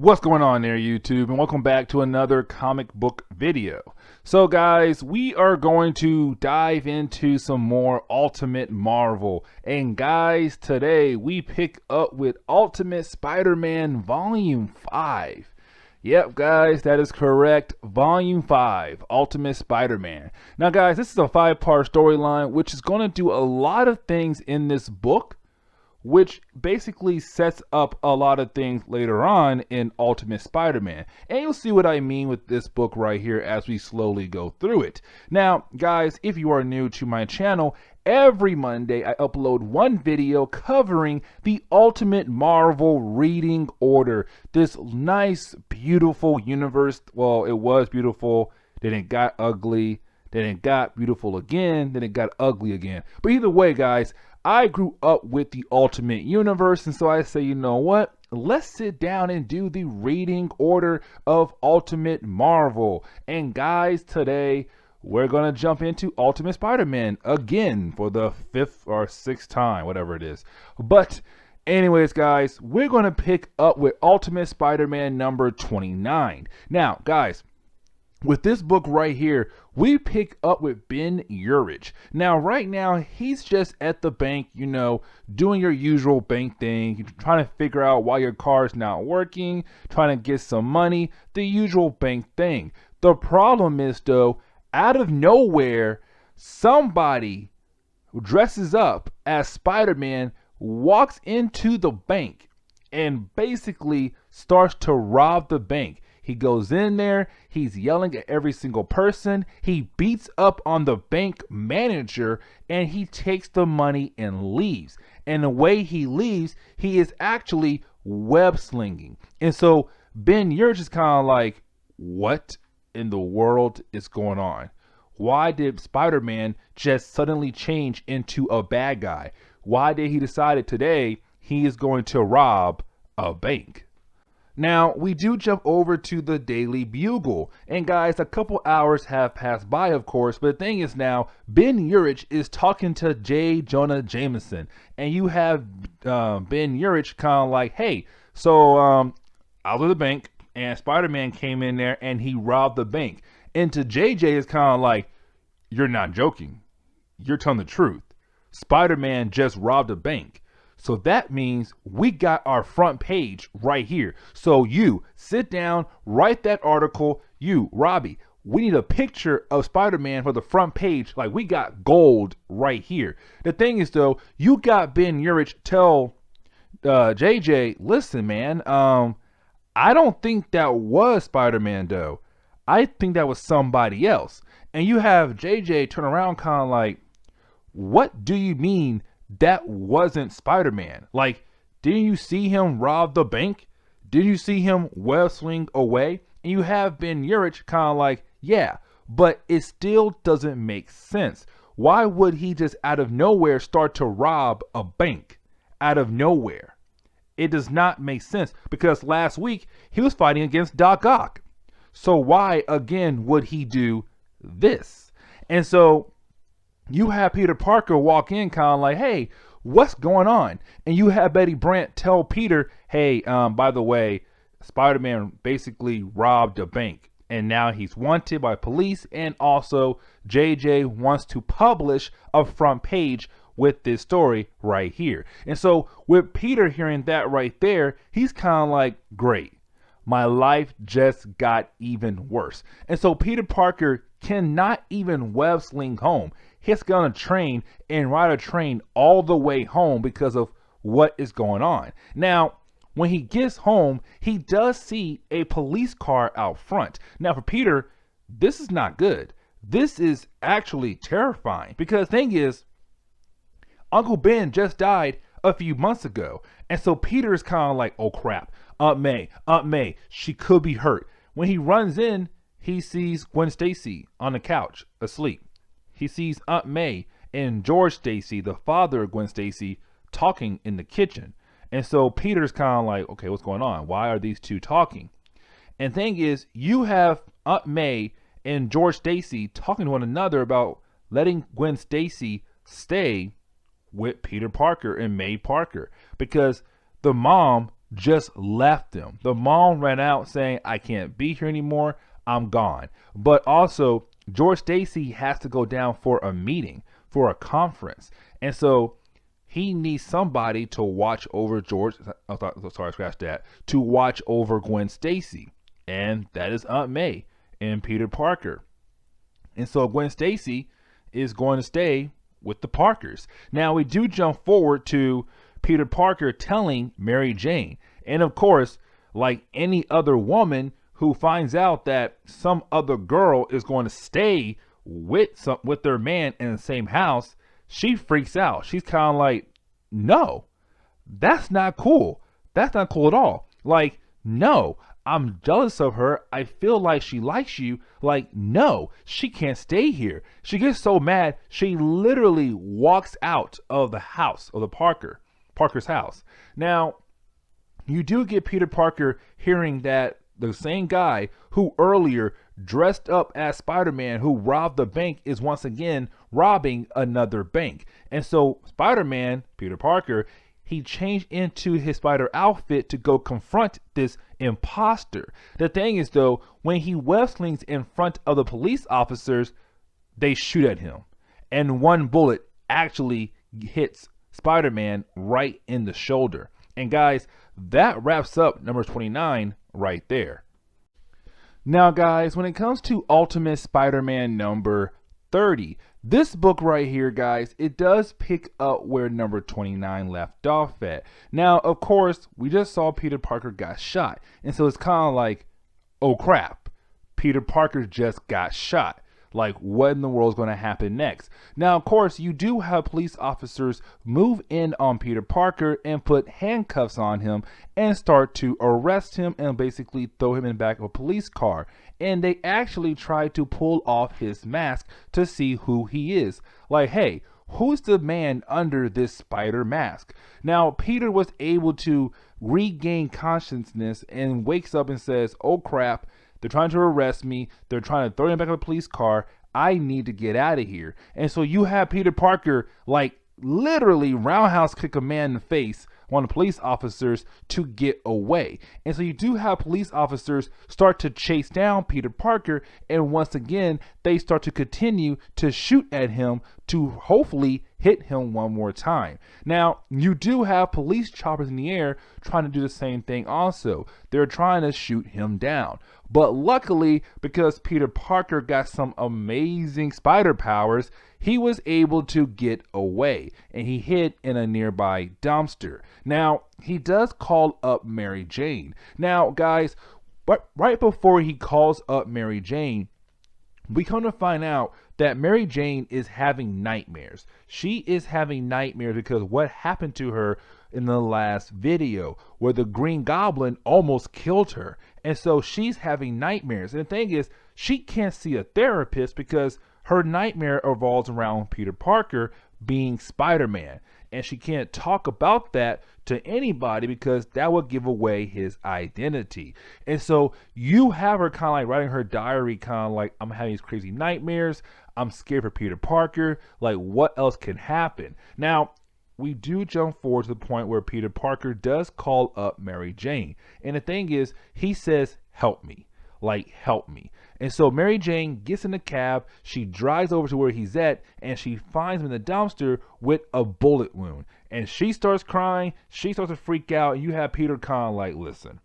What's going on there, YouTube, and welcome back to another comic book video. So guys, we are going to dive into some more Ultimate Marvel, and guys, today we pick up with Ultimate Spider-Man Volume 5. Yep, guys, that is correct. Volume 5, Ultimate Spider-Man. Now guys, this is a 5-part storyline which is going to do a lot of things in this book, which basically sets up a lot of things later on in Ultimate Spider-Man. And you'll see what I mean with this book right here as we slowly go through it. Now, guys, if you are new to my channel, every Monday I upload one video covering the Ultimate Marvel reading order. This nice, beautiful universe. Well, it was beautiful, then it got ugly, then it got beautiful again, then it got ugly again. But either way, guys, I grew up with the Ultimate Universe, and so I say, you know what? Let's sit down and do the reading order of Ultimate Marvel. And guys, today we're going to jump into Ultimate Spider-Man again for the 5th or 6th time, whatever it is. But anyways, guys, we're going to pick up with Ultimate Spider-Man number 29. Now, guys, with this book right here, we pick up with Ben Urich. Now, right now, he's just at the bank, you know, doing your usual bank thing. You're trying to figure out why your car's not working, trying to get some money, the usual bank thing. The problem is, though, out of nowhere, somebody who dresses up as Spider-Man walks into the bank and basically starts to rob the bank. He goes in there, he's yelling at every single person, he beats up on the bank manager, and he takes the money and leaves. And the way he leaves, he is actually web slinging. And so Ben Urich is kind of like, what in the world is going on? Why did Spider-Man just suddenly change into a bad guy? Why did he decide today he is going to rob a bank? Now, we do jump over to the Daily Bugle. And guys, a couple hours have passed by, of course, but the thing is now, Ben Urich is talking to J. Jonah Jameson. And you have Ben Urich kind of like, hey, so out of the bank, and Spider-Man came in there and he robbed the bank. And to JJ is kind of like, you're not joking. You're telling the truth. Spider-Man just robbed a bank. So that means we got our front page right here. So you sit down, write that article. You, Robbie, we need a picture of Spider-Man for the front page. Like, we got gold right here. The thing is, though, you got Ben Urich tell JJ, listen, man, I don't think that was Spider-Man, though. I think that was somebody else. And you have JJ turn around kind of like, what do you mean that wasn't Spider-Man? Like, didn't you see him rob the bank? Did you see him web swing away? And you have Ben Urich kind of like, yeah, but it still doesn't make sense. Why would he just out of nowhere start to rob a bank out of nowhere? It does not make sense because last week he was fighting against Doc Ock. So why again would he do this? And so you have Peter Parker walk in kind of like, hey, what's going on? And you have Betty Brant tell Peter, hey, by the way, Spider-Man basically robbed a bank and now he's wanted by police. And also JJ wants to publish a front page with this story right here. And so with Peter hearing that right there, he's kind of like, great. My life just got even worse. And so Peter Parker cannot even web sling home. He's gonna train and ride a train all the way home because of what is going on. Now, when he gets home, he does see a police car out front. Now, for Peter, this is not good. This is actually terrifying because the thing is, Uncle Ben just died a few months ago. And so Peter is kind of like, oh crap, Aunt May, she could be hurt. When he runs in, he sees Gwen Stacy on the couch asleep. He sees Aunt May and George Stacy, the father of Gwen Stacy, talking in the kitchen. And so Peter's kind of like, okay, what's going on? Why are these two talking? And thing is, you have Aunt May and George Stacy talking to one another about letting Gwen Stacy stay with Peter Parker and May Parker because the mom just left him. The mom ran out saying, I can't be here anymore. I'm gone. But also, George Stacy has to go down for a meeting, for a conference. And so he needs somebody to watch over George. Scratch that. To watch over Gwen Stacy. And that is Aunt May and Peter Parker. And so Gwen Stacy is going to stay with the Parkers. Now we do jump forward to Peter Parker telling Mary Jane. And of course, like any other woman who finds out that some other girl is going to stay with their man in the same house, she freaks out. She's kind of like, no, that's not cool. That's not cool at all. Like, no, I'm jealous of her. I feel like she likes you. Like, no, she can't stay here. She gets so mad, she literally walks out of the house of the Parker's house. Now, you do get Peter Parker hearing that the same guy who earlier dressed up as Spider-Man who robbed the bank is once again robbing another bank. And so Spider-Man, Peter Parker, he changed into his spider outfit to go confront this imposter. The thing is though, when he web slings in front of the police officers, they shoot at him. And one bullet actually hits Spider-Man right in the shoulder. And guys, that wraps up number 29 right there. Now guys, when it comes to Ultimate Spider-Man number 30, this book right here, guys, it does pick up where number 29 left off at. Now, of course, we just saw Peter Parker got shot. And so it's kind of like, oh crap, Peter Parker just got shot. Like, what in the world is going to happen next? Now, of course, you do have police officers move in on Peter Parker and put handcuffs on him and start to arrest him and basically throw him in the back of a police car. And they actually try to pull off his mask to see who he is. Like, hey, who's the man under this spider mask? Now, Peter was able to regain consciousness and wakes up and says, oh crap, they're trying to arrest me. They're trying to throw me back in a police car. I need to get out of here. And so you have Peter Parker like literally roundhouse kick a man in the face, one of the police officers, to get away. And so you do have police officers start to chase down Peter Parker. And once again, they start to continue to shoot at him to hopefully hit him one more time. Now, you do have police choppers in the air trying to do the same thing also. They're trying to shoot him down. But luckily, because Peter Parker got some amazing spider powers, he was able to get away and he hid in a nearby dumpster. Now, he does call up Mary Jane. Now, guys, right before he calls up Mary Jane, we come to find out that Mary Jane is having nightmares. She is having nightmares because what happened to her in the last video where the Green Goblin almost killed her. And so she's having nightmares. And the thing is, she can't see a therapist because her nightmare revolves around Peter Parker being Spider-Man. And she can't talk about that to anybody because that would give away his identity. And so you have her kind of like writing her diary, kind of like, I'm having these crazy nightmares. I'm scared for Peter Parker. Like, what else can happen? Now, we do jump forward to the point where Peter Parker does call up Mary Jane. And the thing is, he says, help me. Like, help me. And so Mary Jane gets in the cab, she drives over to where he's at, and she finds him in the dumpster with a bullet wound. And she starts crying, she starts to freak out, and you have Peter kind of like, listen,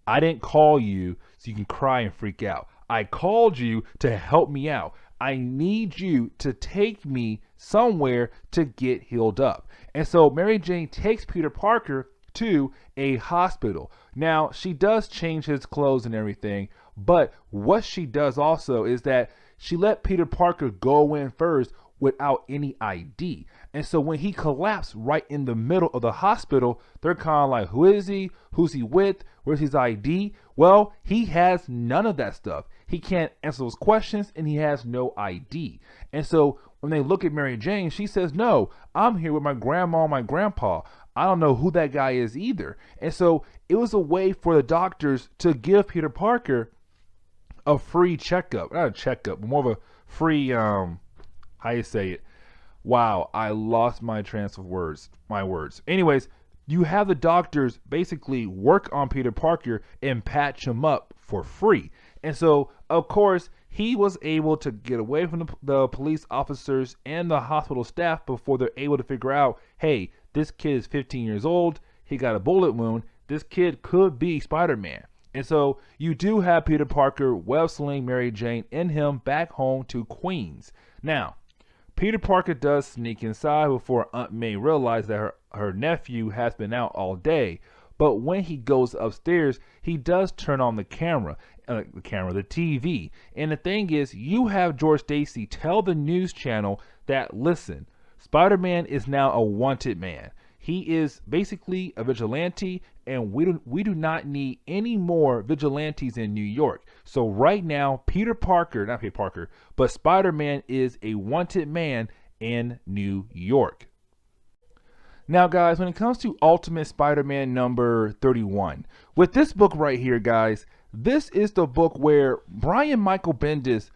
I didn't call you so you can cry and freak out. I called you to help me out. I need you to take me somewhere to get healed up. And so Mary Jane takes Peter Parker to a hospital. Now, she does change his clothes and everything, but what she does also is that she let Peter Parker go in first without any ID. And so when he collapsed right in the middle of the hospital, they're kind of like, who is he? Who's he with? Where's his ID? Well, he has none of that stuff. He can't answer those questions and he has no ID. And so when they look at Mary Jane, she says, no, I'm here with my grandma and my grandpa. I don't know who that guy is either. And so it was a way for the doctors to give Peter Parker a free checkup. Not a checkup, but more of a free, how you say it? Wow, I lost my my words. Anyways, you have the doctors basically work on Peter Parker and patch him up for free. And so, of course, he was able to get away from the police officers and the hospital staff before they're able to figure out, hey, this kid is 15 years old. He got a bullet wound. This kid could be Spider-Man. And so you do have Peter Parker web slinging Mary Jane and him back home to Queens. Now, Peter Parker does sneak inside before Aunt May realizes that her nephew has been out all day. But when he goes upstairs, he does turn on the TV. And the thing is, you have George Stacy tell the news channel that, listen, Spider-Man is now a wanted man. He is basically a vigilante, and we do not need any more vigilantes in New York. So right now, not Peter Parker, but Spider-Man is a wanted man in New York. Now, guys, when it comes to Ultimate Spider-Man number 31, with this book right here, guys, this is the book where Brian Michael Bendis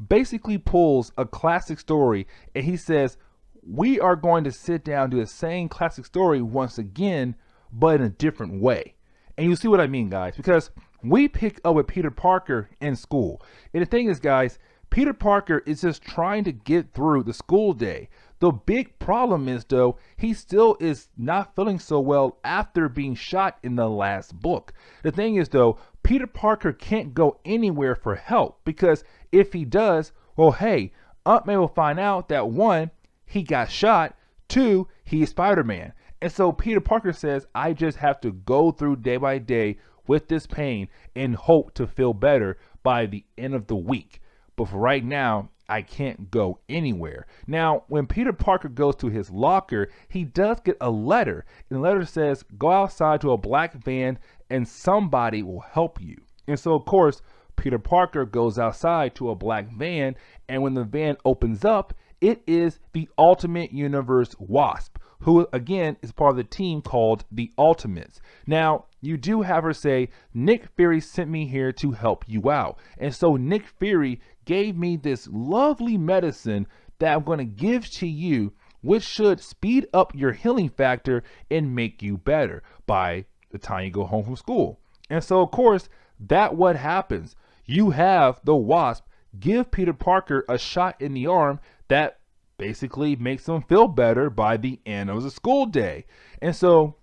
basically pulls a classic story, and he says, we are going to sit down and do the same classic story once again, but in a different way. And you see what I mean, guys, because we pick up with Peter Parker in school. And the thing is, guys, Peter Parker is just trying to get through the school day. The big problem is, though, he still is not feeling so well after being shot in the last book. The thing is, though, Peter Parker can't go anywhere for help, because if he does, well, hey, Aunt May will find out that, one, he got shot, two, he's Spider-Man. And so Peter Parker says, I just have to go through day by day with this pain and hope to feel better by the end of the week. But for right now, I can't go anywhere. Now, when Peter Parker goes to his locker, he does get a letter. And the letter says, go outside to a black van and somebody will help you. And so, of course, Peter Parker goes outside to a black van. And when the van opens up, it is the Ultimate Universe Wasp, who again is part of the team called the Ultimates. Now, you do have her say, Nick Fury sent me here to help you out. And so Nick Fury gave me this lovely medicine that I'm going to give to you, which should speed up your healing factor and make you better by the time you go home from school. And so, of course, that's what happens. You have the Wasp give Peter Parker a shot in the arm that basically makes him feel better by the end of the school day. And so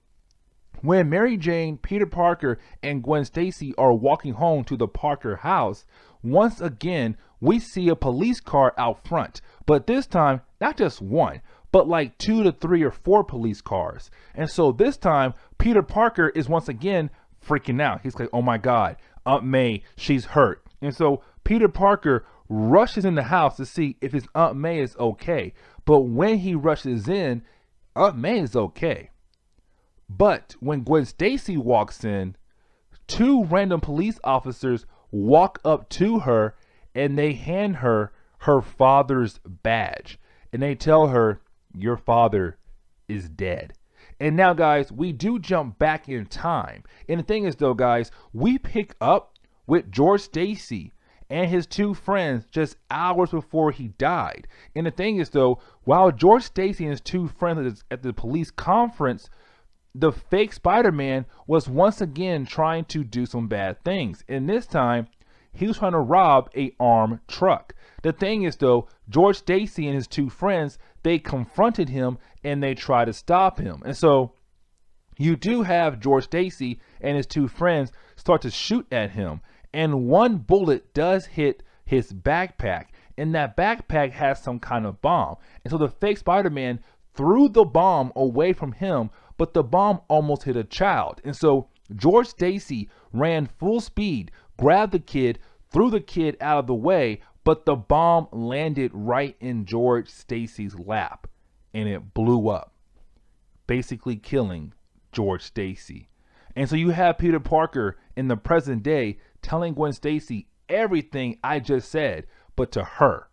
when Mary Jane, Peter Parker, and Gwen Stacy are walking home to the Parker house, once again, we see a police car out front. But this time, not just one, but like 2 to 3 or 4 police cars. And so this time, Peter Parker is once again freaking out. He's like, oh my God, Aunt May, she's hurt. And so Peter Parker rushes in the house to see if his Aunt May is okay. But when he rushes in, Aunt May is okay. But when Gwen Stacy walks in, 2 random police officers walk up to her and they hand her her father's badge. And they tell her, your father is dead. And now, guys, we do jump back in time. And the thing is, though, guys, we pick up with George Stacy and his 2 friends just hours before he died. And the thing is, though, while George Stacy and his 2 friends at the police conference, the fake Spider-Man was once again trying to do some bad things. And this time, he was trying to rob a armed truck. The thing is, though, George Stacy and his 2 friends, they confronted him and they tried to stop him. And so you do have George Stacy and his 2 friends start to shoot at him. And one bullet does hit his backpack. And that backpack has some kind of bomb. And so the fake Spider-Man threw the bomb away from him, but the bomb almost hit a child. And so George Stacy ran full speed, grabbed the kid, threw the kid out of the way, but the bomb landed right in George Stacy's lap. And it blew up, basically killing George Stacy. And so you have Peter Parker in the present day telling Gwen Stacy everything I just said, but to her.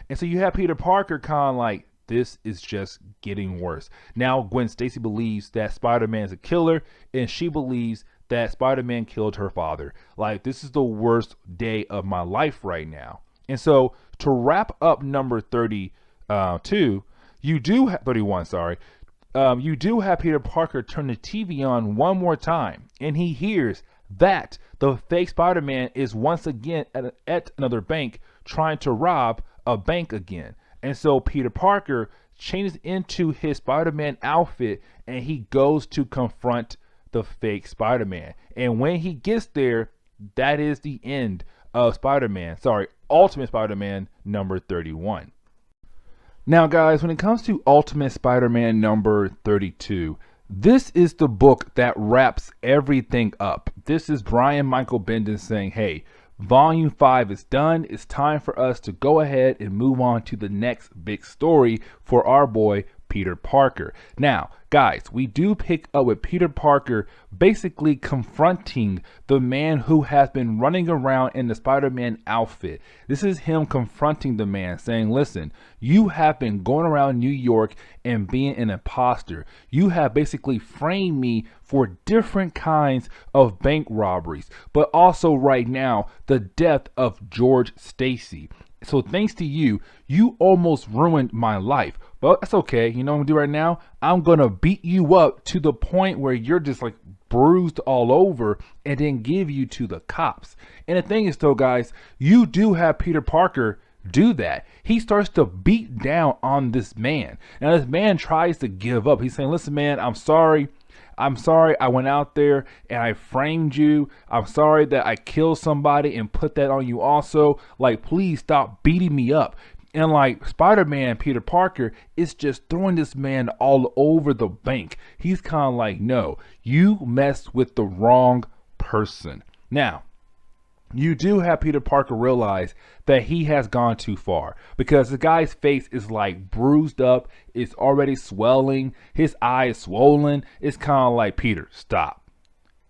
And so you have Peter Parker kind of like, this is just getting worse. Now Gwen Stacy believes that Spider-Man is a killer, and she believes that Spider-Man killed her father. Like, this is the worst day of my life right now. And so to wrap up number 32, you do have 31, sorry. you do have Peter Parker turn the TV on one more time, and he hears that the fake Spider-Man is once again at another bank trying to rob a bank again. And so Peter Parker changes into his Spider-Man outfit and he goes to confront the fake Spider-Man. And when he gets there, that is the end of Ultimate Spider-Man number 31. Now, guys, when it comes to Ultimate Spider-Man number 32, this is the book that wraps everything up. This is Brian Michael Bendis saying, hey, Volume 5 is done. It's time for us to go ahead and move on to the next big story for our boy, Peter Parker. Now, guys, we do pick up with Peter Parker basically confronting the man who has been running around in the Spider-Man outfit. This is him confronting the man, saying, listen, you have been going around New York and being an imposter. You have basically framed me for different kinds of bank robberies, but also right now, the death of George Stacy. So thanks to you, you almost ruined my life. But that's okay. You know what I'm gonna do right now? I'm gonna beat you up to the point where you're just like bruised all over and then give you to the cops. And the thing is though, guys, you do have Peter Parker do that. He starts to beat down on this man. Now this man tries to give up. He's saying, listen, man, I'm sorry I went out there and I framed you. I'm sorry that I killed somebody and put that on you also. Like, please stop beating me up. And like Spider-Man, Peter Parker is just throwing this man all over the bank. He's kind of like, no, you messed with the wrong person. Now, you do have Peter Parker realize that he has gone too far because the guy's face is like bruised up. It's already swelling. His eye is swollen. It's kind of like, Peter, stop.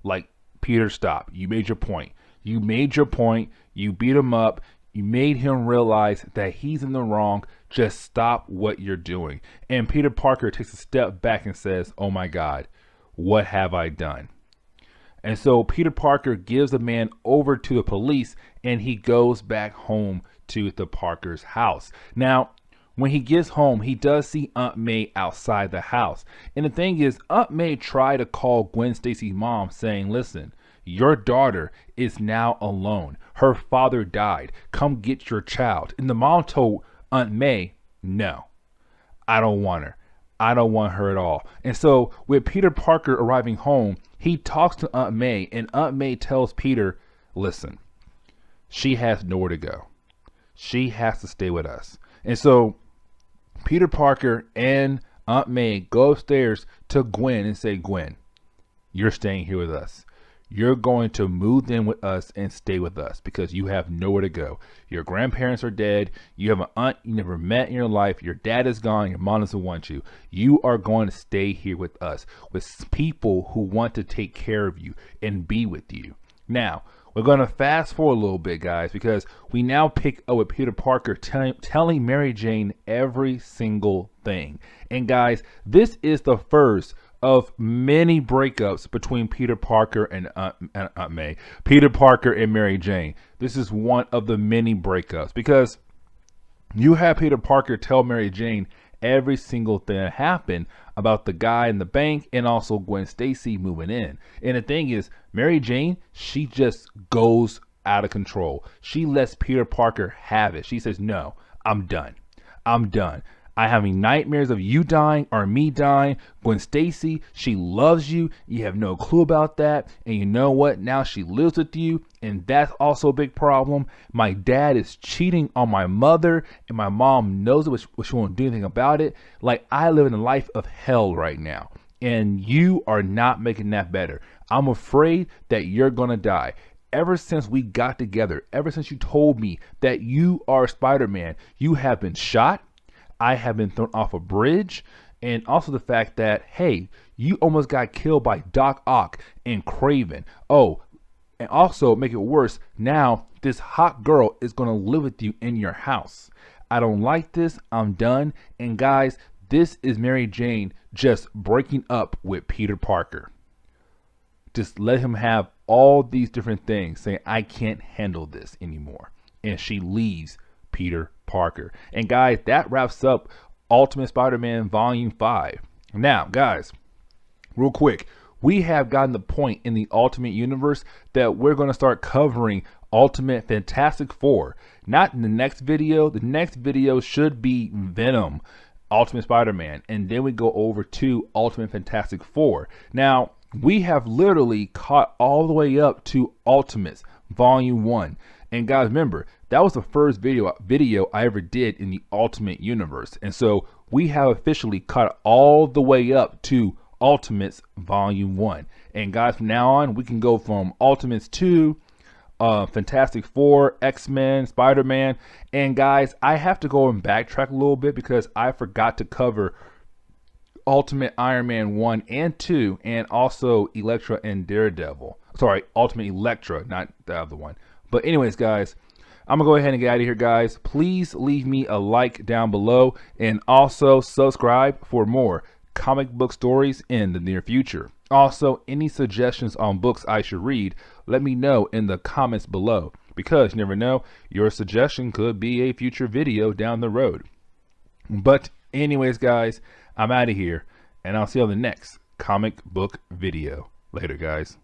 Like, Peter, stop. You made your point. You made your point. You beat him up. You made him realize that he's in the wrong. Just stop what you're doing. And Peter Parker takes a step back and says, oh my God, what have I done? And so Peter Parker gives the man over to the police and he goes back home to the Parker's house. Now, when he gets home, he does see Aunt May outside the house. And the thing is, Aunt May tried to call Gwen Stacy's mom saying, listen, your daughter is now alone. Her father died. Come get your child. And the mom told Aunt May, no, I don't want her. I don't want her at all. And so with Peter Parker arriving home, he talks to Aunt May and Aunt May tells Peter, listen, she has nowhere to go. She has to stay with us. And so Peter Parker and Aunt May go upstairs to Gwen and say, Gwen, you're staying here with us. You're going to move in with us and stay with us because you have nowhere to go. Your grandparents are dead. You have an aunt you never met in your life. Your dad is gone. Your mom doesn't want you. You are going to stay here with us, with people who want to take care of you and be with you. Now, we're going to fast forward a little bit, guys, because we now pick up with Peter Parker telling Mary Jane every single thing. And guys, this is the first of many breakups between Peter Parker and Aunt May. Peter Parker and Mary Jane. This is one of the many breakups because you have Peter Parker tell Mary Jane every single thing that happened about the guy in the bank and also Gwen Stacy moving in. And the thing is, Mary Jane, she just goes out of control. She lets Peter Parker have it. She says, no, I'm done. I'm done. I'm having nightmares of you dying or me dying. Gwen Stacy, she loves you. You have no clue about that. And you know what? Now she lives with you. And that's also a big problem. My dad is cheating on my mother. And my mom knows it, but she won't do anything about it. Like, I live in a life of hell right now. And you are not making that better. I'm afraid that you're going to die. Ever since we got together, ever since you told me that you are Spider-Man, you have been shot. I have been thrown off a bridge, and also the fact that, hey, you almost got killed by Doc Ock and Craven. Oh, and also make it worse, now this hot girl is going to live with you in your house. I don't like this. I'm done. And guys, this is Mary Jane just breaking up with Peter Parker. Just let him have all these different things, saying, I can't handle this anymore. And she leaves Peter Parker. And guys, that wraps up Ultimate Spider-Man Volume 5. Now, guys, real quick, we have gotten the point in the Ultimate Universe that we're going to start covering Ultimate Fantastic Four. Not in the next video. The next video should be Venom, Ultimate Spider-Man, and then we go over to Ultimate Fantastic Four. Now, we have literally caught all the way up to Ultimates Volume 1. And guys, remember, that was the first video I ever did in the Ultimate Universe. And so we have officially caught all the way up to Ultimates Volume 1. And guys, from now on, we can go from Ultimates 2, Fantastic Four, X-Men, Spider-Man. And guys, I have to go and backtrack a little bit because I forgot to cover Ultimate Iron Man 1 and 2, and also Elektra and Daredevil. Sorry, Ultimate Elektra, not the other one. But anyways, guys, I'm going to go ahead and get out of here, guys. Please leave me a like down below, and also subscribe for more comic book stories in the near future. Also, any suggestions on books I should read, let me know in the comments below, because you never know, your suggestion could be a future video down the road. But anyways, guys, I'm out of here, and I'll see you on the next comic book video. Later, guys.